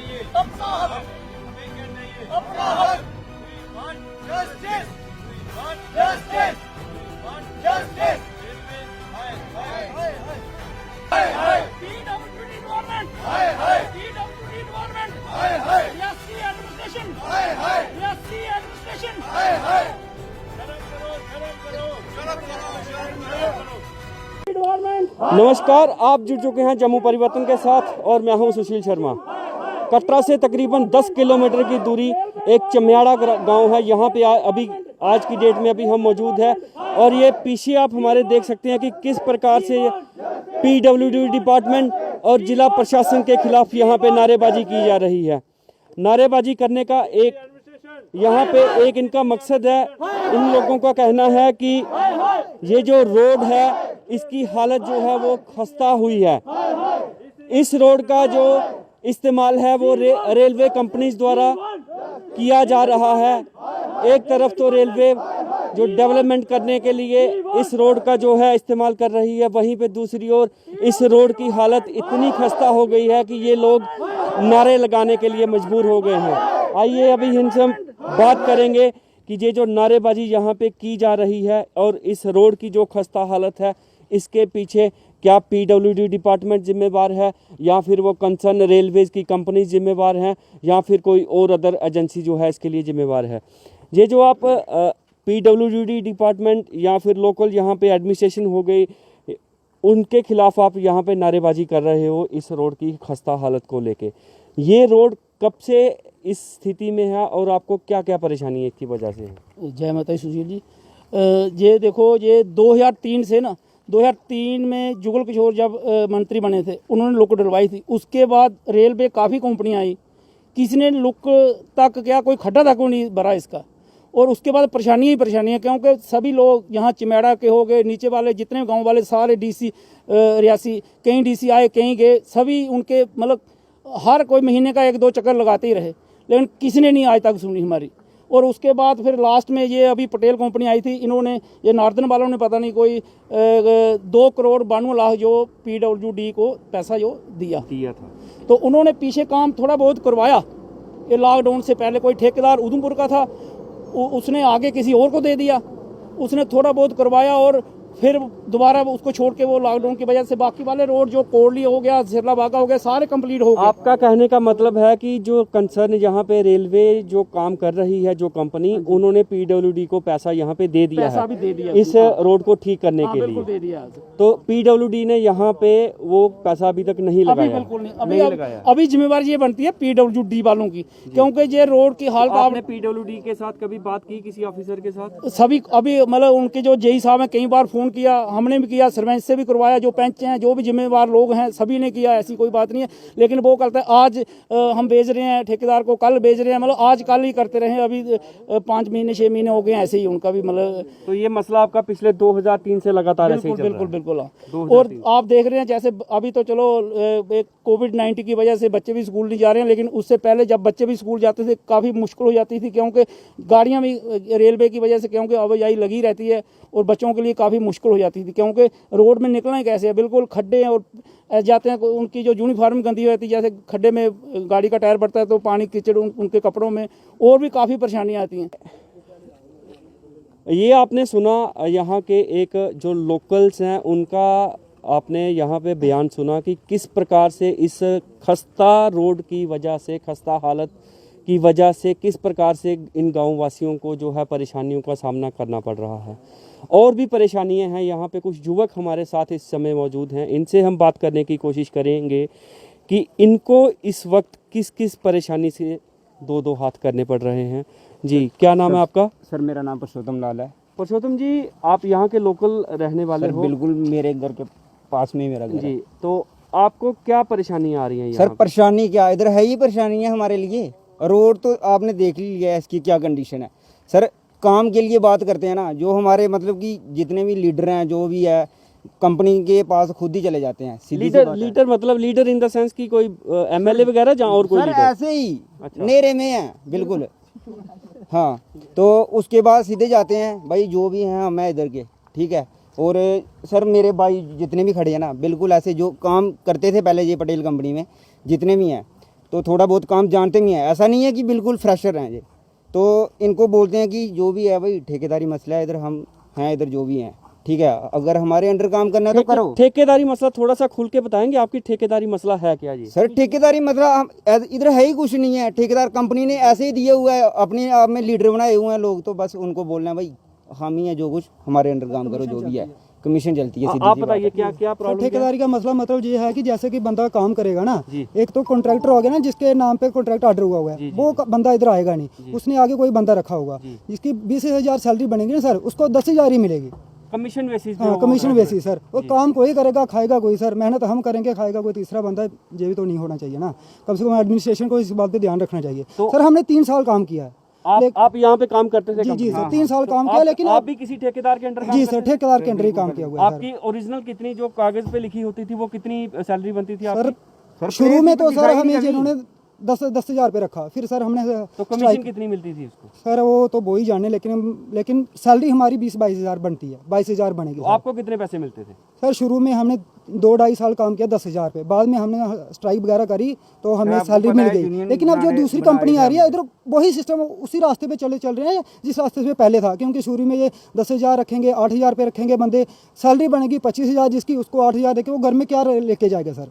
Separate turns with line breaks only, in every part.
अपना हक, अपना हक, justice, justice, justice, PWD government, PWD government, Reasi administration, Reasi administration,
नमस्कार, आप जुड़ चुके हैं जम्मू परिवर्तन के साथ और मैं हूं सुशील शर्मा। कटरा से तकरीबन 10 किलोमीटर की दूरी एक चम्याड़ा गांव है। यहां पे अभी आज की डेट में अभी हम मौजूद हैं और ये पीछे आप हमारे देख सकते हैं कि किस प्रकार से PWD डिपार्टमेंट और जिला प्रशासन के खिलाफ यहां पे नारेबाजी की जा रही है। नारेबाजी करने का यहाँ पे एक इनका मकसद है। इन लोगों का कहना है कि ये जो रोड है इसकी हालत जो है वो खस्ता हुई है। इस रोड का जो इस्तेमाल है वो रेलवे कंपनीज द्वारा किया जा रहा है। एक तरफ तो रेलवे जो डेवलपमेंट करने के लिए इस रोड का जो है इस्तेमाल कर रही है, वहीं पे दूसरी ओर इस रोड की हालत इतनी खस्ता हो गई है कि ये लोग नारे लगाने के लिए मजबूर हो गए हैं। आइए अभी इनसे हम बात करेंगे कि ये जो नारेबाजी यहाँ पे की जा रही है और इस रोड की जो खस्ता हालत है इसके पीछे क्या PWD डिपार्टमेंट जिम्मेवार है या फिर वो कंसर्न रेलवेज की कंपनी जिम्मेवार हैं या फिर कोई और अदर एजेंसी जो है इसके लिए जिम्मेवार है। ये जो आप PWD डिपार्टमेंट या फिर लोकल यहाँ पे एडमिनिस्ट्रेशन हो गई, उनके खिलाफ आप यहाँ पे नारेबाजी कर रहे हो इस रोड की खस्ता हालत को लेके। ये रोड कब से इस स्थिति में है और आपको क्या क्या परेशानी है इसकी वजह से?
जय माता सुशील जी। ये देखो, ये 2003 से ना 2003 में जुगल किशोर जब मंत्री बने थे उन्होंने लुक डलवाई थी। उसके बाद रेलवे काफ़ी कंपनियां आई, किसी ने लुक तक क्या कोई खड्डा तक नहीं भरा इसका। और उसके बाद परेशानी ही परेशानी है, क्योंकि सभी लोग यहाँ चिमेड़ा के हो गए, नीचे वाले जितने गांव वाले सारे DC रियासी, कई DC आए कहीं गए, सभी उनके मतलब हर कोई महीने का 1-2 चक्कर लगाते ही रहे, लेकिन किसी ने नहीं आज तक सुनी हमारी। और उसके बाद फिर लास्ट में ये अभी पटेल कंपनी आई थी, इन्होंने ये नॉर्दर्न वालों ने पता नहीं कोई 2 करोड़ 92 लाख जो PWD को पैसा जो दिया था, तो उन्होंने पीछे काम थोड़ा बहुत करवाया। ये लॉकडाउन से पहले कोई ठेकेदार उधमपुर का था, उसने आगे किसी और को दे दिया, उसने थोड़ा बहुत करवाया और फिर दोबारा उसको छोड़ के वो लॉकडाउन की वजह से बाकी वाले रोड जो कोरली हो गया, सिरला बागा हो गया, सारे कंप्लीट हो गए।
आपका कहने का मतलब है कि जो कंसर्न यहाँ पे रेलवे जो काम कर रही है जो कंपनी, उन्होंने PWD को पैसा यहाँ पे दे दिया है,
भी दे दिया
इस रोड को ठीक करने के लिए
दे दिया।
तो PWD ने यहाँ पे वो पैसा अभी तक नहीं लगाया?
बिल्कुल नहीं, अभी जिम्मेवारी ये बनती है PWD वालों की, क्योंकि ये रोड की हालत।
आपने PWD के साथ कभी बात की किसी ऑफिसर के साथ?
सभी अभी मतलब उनके जो JE साहब हैं कई बार फोन किया, हमने भी किया, सरपंच से भी करवाया, जो पंच हैं जो भी जिम्मेवार लोग हैं सभी ने किया, ऐसी कोई बात नहीं है। लेकिन वो कहते हैं आज हम भेज रहे हैं ठेकेदार को, कल भेज रहे हैं, मतलब आज कल ही करते रहे। अभी 5 महीने 6 महीने हो गए ऐसे ही उनका भी मतलब।
तो ये मसला आपका पिछले 2003 से लगातार ऐसे ही चल रहा है?
बिल्कुल। और आप देख रहे हैं जैसे अभी तो चलो एक कोविड-19 की वजह से बच्चे भी स्कूल नहीं जा रहे हैं, लेकिन उससे पहले जब बच्चे भी स्कूल जाते थे काफ़ी मुश्किल हो जाती थी, क्योंकि गाड़ियाँ भी रेलवे की वजह से क्योंकि आवाजाही लगी रहती है और बच्चों के लिए काफ़ी मुश्किल हो जाती थी, क्योंकि रोड में निकलना ही कैसे है, बिल्कुल खड्डे हैं और जाते हैं। उनकी जो यूनिफॉर्म गंदी रहती है, जैसे खड्डे में गाड़ी का टायर पड़ता है तो पानी कीचड़ उनके कपड़ों में, और भी काफ़ी परेशानियाँ आती हैं।
ये आपने सुना यहाँ के एक जो लोकल्स हैं उनका आपने यहाँ पे बयान सुना कि किस प्रकार से इस खस्ता रोड की वजह से, खस्ता हालत की वजह से किस प्रकार से इन गाँव वासियों को जो है परेशानियों का सामना करना पड़ रहा है। और भी परेशानियां हैं। यहाँ पे कुछ युवक हमारे साथ इस समय मौजूद हैं, इनसे हम बात करने की कोशिश करेंगे कि इनको इस वक्त किस किस परेशानी से 2-2 हाथ करने पड़ रहे हैं। जी, क्या नाम है आपका?
सर मेरा नाम परसोत्तम लाल है।
परसोत्तम जी, आप यहाँ के लोकल रहने वाले हो?
बिल्कुल, मेरे घर के पास में ही मेरा घर
जी,
है।
तो आपको क्या परेशानी आ रही है?
सर परेशानी क्या, इधर है ही परेशानी है हमारे लिए। रोड तो आपने देख ही लिया है इसकी क्या कंडीशन है। सर काम के लिए बात करते हैं ना, जो हमारे मतलब कि जितने भी लीडर हैं जो भी है कंपनी के पास खुद ही चले जाते हैं।
लीडर मतलब लीडर इन द सेंस की कोई MLA वगैरह जहाँ और कोई
सर
लीडर?
ऐसे ही नेरे में है बिल्कुल। हाँ, तो उसके बाद सीधे जाते हैं भाई जो भी हैं हम इधर के, ठीक है। और सर मेरे भाई जितने भी खड़े हैं ना, बिल्कुल ऐसे जो काम करते थे पहले ये पटेल कंपनी में जितने भी हैं, तो थोड़ा बहुत काम जानते भी हैं, ऐसा नहीं है कि बिल्कुल फ्रेशर हैं ये। तो इनको बोलते हैं कि जो भी है भाई ठेकेदारी मसला है, इधर हम हैं, इधर जो भी हैं ठीक है, अगर हमारे अंडर काम करना है तो करो।
ठेकेदारी मसला थोड़ा सा खुल के बताएंगे, आपकी ठेकेदारी मसला है क्या जी?
सर ठेकेदारी मतलब इधर है ही कुछ नहीं है, ठेकेदार कंपनी ने ऐसे ही दिया हुआ है, अपने आप में लीडर बनाए हुए हैं लोग, तो बस उनको बोलना है भाई हम ही है, जो कुछ हमारे अंडर काम करो, जो भी है कमीशन चलती है।
आप बताइए क्या क्या प्रॉब्लम?
ठेकेदारी का मसला मतलब ये है कि जैसे कि बंदा काम करेगा ना, एक तो कॉन्ट्रैक्टर हो गया ना जिसके नाम पे कॉन्ट्रैक्ट ऑर्डर हुआ है, वो बंदा इधर आएगा नहीं, उसने आगे कोई बंदा रखा होगा, जिसकी 20,000 सैलरी बनेगी ना सर, उसको 10,000 ही मिलेगी
कमीशन बेसिस।
हाँ कमीशन बेसिस सर। और काम कोई करेगा, खाएगा कोई सर, मेहनत हम करेंगे, खाएगा कोई तीसरा बंदा, ये भी तो नहीं होना चाहिए ना। कम से कम एडमिनिस्ट्रेशन को इस बात पे ध्यान रखना चाहिए। सर हमने 3 साल काम किया है।
आप यहाँ पे काम करते थे?
जी सर 3 साल काम किया, लेकिन
आप भी किसी ठेकेदार के अंडर?
जी सर ठेकेदार के अंडर ही काम किया हुआ है।
आपकी ओरिजिनल कितनी जो कागज पे लिखी होती थी वो कितनी सैलरी बनती थी आपकी?
सर शुरू में तो सर हमें जिन्होंने 10,000 पे रखा, फिर सर हमने
तो कमीशन कितनी मिलती थी उसको?
सर वो ही जाने, लेकिन सैलरी हमारी 20-22,000 बनती है, 22,000 बनेगी।
तो आपको कितने पैसे मिलते थे?
सर शुरू में हमने 2-2.5 साल काम किया 10,000 पे, बाद में हमने स्ट्राइक वगैरह करी तो हमें सैलरी मिल गई। लेकिन अब जो दूसरी कंपनी आ रही है इधर वही सिस्टम, उसी रास्ते पे चल रहे हैं जिस रास्ते पे पहले था, क्योंकि शुरू में ये 10,000 रखेंगे, 8,000 पे रखेंगे बंदे, सैलरी बनेगी 25,000 जिसकी, उसको 8,000 देके वो घर में क्या लेके जाएगा सर।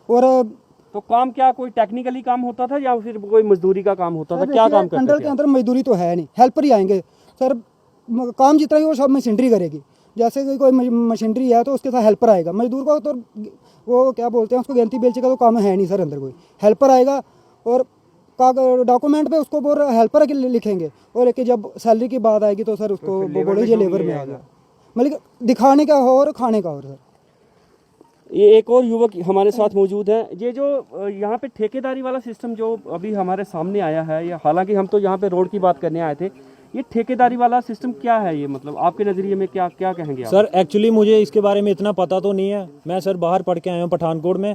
और
तो काम क्या कोई टेक्निकली काम होता था या फिर कोई मजदूरी का काम होता था? क्या काम करते थे?
अंडर के अंदर मजदूरी तो है नहीं, हेल्पर ही आएंगे सर। काम जितना ही वो सब मशीनरी करेगी, जैसे कि कोई मशीनरी है तो उसके साथ हेल्पर आएगा। मजदूर को तो वो क्या बोलते हैं उसको, गेंती बेलचे का तो काम है नहीं सर अंदर। कोई हेल्पर आएगा और डॉक्यूमेंट पे उसको वो हेल्पर लिखेंगे, और एक जब सैलरी की बात आएगी तो सर उसको वो बोलेंगे लेबर में आ गया। मतलब दिखाने का हो और खाने का हो सर।
ये एक और युवक हमारे साथ मौजूद है। ये जो यहाँ पे ठेकेदारी वाला सिस्टम जो अभी हमारे सामने आया है, या हालांकि हम तो यहाँ पे रोड की बात करने आए थे, ये ठेकेदारी वाला सिस्टम क्या है? ये मतलब आपके नज़रिए में क्या क्या कहेंगे आप?
सर एक्चुअली मुझे इसके बारे में इतना पता तो नहीं है, मैं सर बाहर पढ़ के आया हूँ पठानकोट में।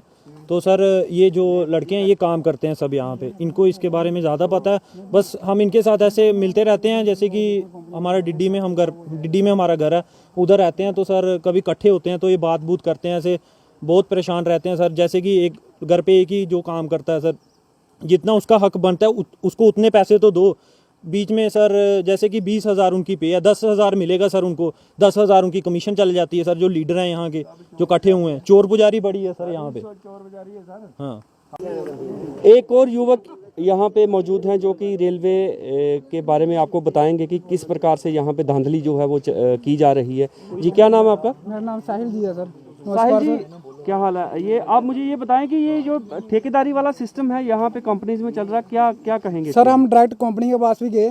तो सर ये जो लड़के हैं ये काम करते हैं सब यहाँ पे, इनको इसके बारे में ज़्यादा पता है। बस हम इनके साथ ऐसे मिलते रहते हैं, जैसे कि हमारा डिड्डी में हमारा घर है, उधर रहते हैं। तो सर कभी इकट्ठे होते हैं तो ये बात बूत करते हैं, ऐसे बहुत परेशान रहते हैं सर। जैसे कि एक घर पे एक ही जो काम करता है सर, जितना उसका हक बनता है उसको उतने पैसे तो दो। बीच में सर जैसे कि 20,000 उनकी पे है, 10,000 मिलेगा सर उनको, 10,000 उनकी कमीशन चल जाती है सर। जो लीडर हैं यहाँ के जो इकट्ठे हुए हैं, चोर पुजारी बड़ी है सर यहाँ पे। हाँ
एक और युवक यहाँ पे मौजूद हैं जो कि रेलवे के बारे में आपको बताएंगे कि किस प्रकार से यहाँ पे धांधली जो है वो की जा रही है। जी क्या नाम है आपका?
मेरा नाम साहिल जी है सर।
साहिल जी क्या हाल है? ये आप मुझे ये बताएं कि ये जो ठेकेदारी वाला सिस्टम है यहाँ पे कंपनीज में चल रहा है, क्या क्या कहेंगे?
सर हम डायरेक्ट कंपनी के पास भी गए,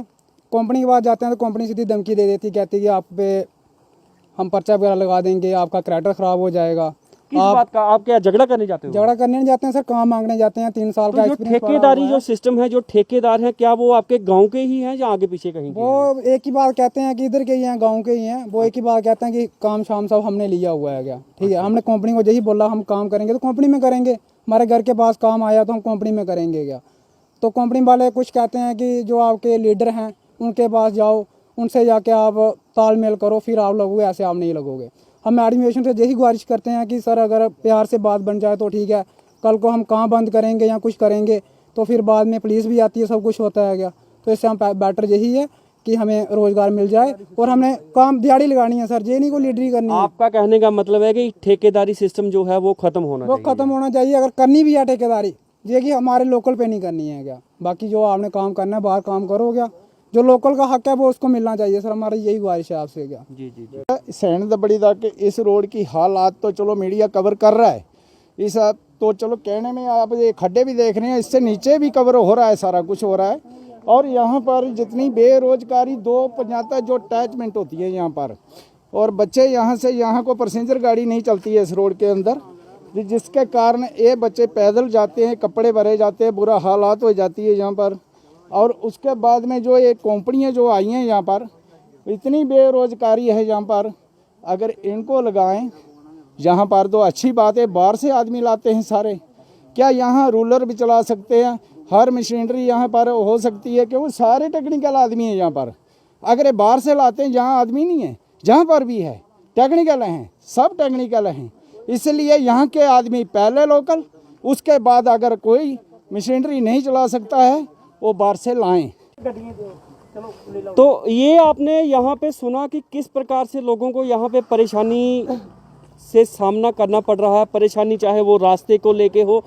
कंपनी के पास जाते हैं तो कंपनी सीधी धमकी दे देती, कहती है कि आप पे हम पर्चा वगैरह लगा देंगे, आपका कैरेक्टर खराब हो जाएगा।
किस बात का? आप क्या झगड़ा करने जाते हो?
झगड़ा करने नहीं जाते हैं सर, काम मांगने जाते हैं। 3 साल का
जो ठेकेदारी जो सिस्टम है, जो ठेकेदार है, क्या वो आपके गांव के ही हैं या आगे पीछे कहीं के?
वो एक ही बात कहते हैं कि इधर के ही हैं, गांव के ही हैं। वो एक ही बात कहते हैं कि काम शाम सब हमने लिया हुआ है क्या, ठीक है। हमने कंपनी को यही बोला हम काम करेंगे तो कंपनी में करेंगे, हमारे घर के पास काम आया तो हम कंपनी में करेंगे क्या। तो कंपनी वाले कुछ कहते हैं कि जो आपके लीडर हैं उनके पास जाओ, उनसे जाके आप तालमेल करो, फिर आप लगोगे, ऐसे आप नहीं लगोगे। हम एडमिनिस्ट्रेशन से यही गुजारिश करते हैं कि सर अगर प्यार से बात बन जाए तो ठीक है, कल को हम काम बंद करेंगे या कुछ करेंगे तो फिर बाद में पुलिस भी आती है, सब कुछ होता है क्या। तो इससे हम बेटर यही है कि हमें रोजगार मिल जाए और हमने काम दिहाड़ी लगानी है सर, ये नहीं को लीडरी करनी है।
आपका कहने का मतलब है कि ठेकेदारी सिस्टम जो है वो खत्म होना चाहिए?
वो खत्म होना चाहिए। अगर करनी भी है ठेकेदारी, ये कि हमारे लोकल पे नहीं करनी है क्या, बाकी जो आपने काम करना है बाहर काम करो क्या, जो लोकल का हक है वो उसको मिलना चाहिए सर। हमारी यही गुजारिश है आपसे क्या।
जी जी जी।
सैन दबड़ी तक इस रोड की हालात तो चलो मीडिया कवर कर रहा है, इस तो चलो कहने में आप ये खड्डे भी देख रहे हैं, इससे नीचे भी कवर हो रहा है, सारा कुछ हो रहा है। और यहाँ पर जितनी बेरोजगारी 2 पंचायत जो अटैचमेंट होती है यहाँ पर, और बच्चे यहाँ से यहाँ को पैसेंजर गाड़ी नहीं चलती है इस रोड के अंदर, जिसके कारण ये बच्चे पैदल जाते हैं, कपड़े भरे जाते हैं, बुरा हालात हो जाती है यहाँ पर। और उसके बाद में जो ये कंपनियां जो आई हैं यहाँ पर, इतनी बेरोजगारी है यहाँ पर, अगर इनको लगाएं यहाँ पर तो अच्छी बात है। बाहर से आदमी लाते हैं सारे, क्या यहाँ रूलर भी चला सकते हैं, हर मशीनरी यहाँ पर हो सकती है, क्योंकि सारे टेक्निकल आदमी हैं यहाँ पर। अगर ये बाहर से लाते हैं, जहाँ आदमी नहीं है, जहाँ पर भी है टेक्निकल हैं, सब टेक्निकल हैं, इसलिए यहाँ के आदमी पहले लोकल, उसके बाद अगर कोई मशीनरी नहीं चला सकता है वो बाहर से लाएं।
तो ये आपने यहाँ पे सुना कि किस प्रकार से लोगों को यहाँ पे परेशानी से सामना करना पड़ रहा है। परेशानी चाहे वो रास्ते को लेके हो,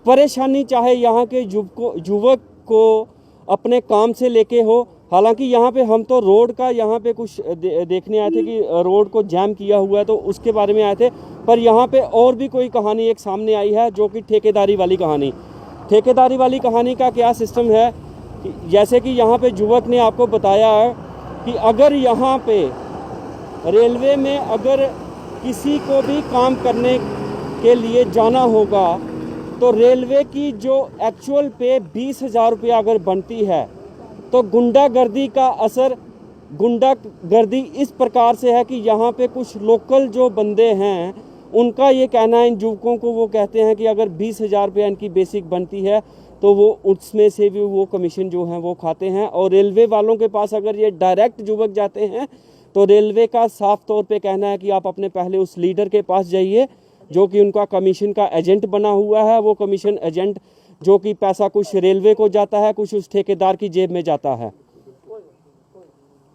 परेशानी चाहे यहाँ के युवक को अपने काम से लेके हो। हालांकि यहाँ पे हम तो रोड का यहाँ पे कुछ देखने आए थे कि रोड को जैम किया हुआ है, तो उसके बारे में आए थे। पर यहाँ पे और भी कोई कहानी एक सामने आई है, जो कि ठेकेदारी वाली कहानी। ठेकेदारी वाली कहानी का क्या सिस्टम है, जैसे कि यहाँ पे युवक ने आपको बताया है कि अगर यहाँ पे रेलवे में अगर किसी को भी काम करने के लिए जाना होगा तो रेलवे की जो एक्चुअल पे 20,000 रुपया अगर बनती है, तो गुंडागर्दी का असर, गुंडागर्दी इस प्रकार से है कि यहाँ पे कुछ लोकल जो बंदे हैं उनका ये कहना है, इन युवकों को वो कहते हैं कि अगर 20,000 रुपया इनकी बेसिक बनती है तो वो उसमें से भी वो कमीशन जो है वो खाते हैं। और रेलवे वालों के पास अगर ये डायरेक्ट युवक जाते हैं तो रेलवे का साफ तौर पे कहना है कि आप अपने पहले उस लीडर के पास जाइए जो कि उनका कमीशन का एजेंट बना हुआ है। वो कमीशन एजेंट जो कि पैसा कुछ रेलवे को जाता है, कुछ उस ठेकेदार की जेब में जाता है।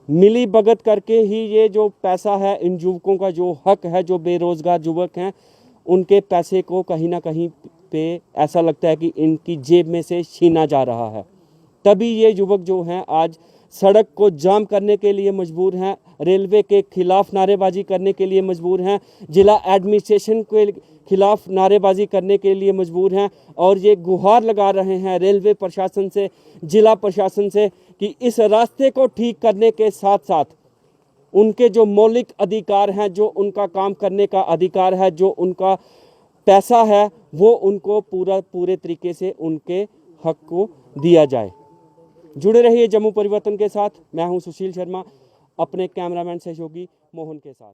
मिली भगत करके ही ये जो पैसा है, इन युवकों का जो हक है, जो बेरोजगार युवक हैं उनके पैसे को कहीं ना कहीं पे ऐसा लगता है कि इनकी जेब में से छीना जा रहा है। तभी ये युवक जो हैं आज सड़क को जाम करने के लिए मजबूर हैं, रेलवे के खिलाफ नारेबाजी करने के लिए मजबूर हैं, जिला एडमिनिस्ट्रेशन के खिलाफ नारेबाजी करने के लिए मजबूर हैं और ये गुहार लगा रहे हैं रेलवे प्रशासन से, जिला प्रशासन से कि इस रास्ते को ठीक करने के साथ साथ उनके जो मौलिक अधिकार हैं, जो उनका काम करने का अधिकार है, जो उनका पैसा है, वो उनको पूरे तरीके से उनके हक को दिया जाए। जुड़े रहिए जम्मू परिवर्तन के साथ। मैं हूं सुशील शर्मा, अपने कैमरामैन सहयोगी मोहन के साथ।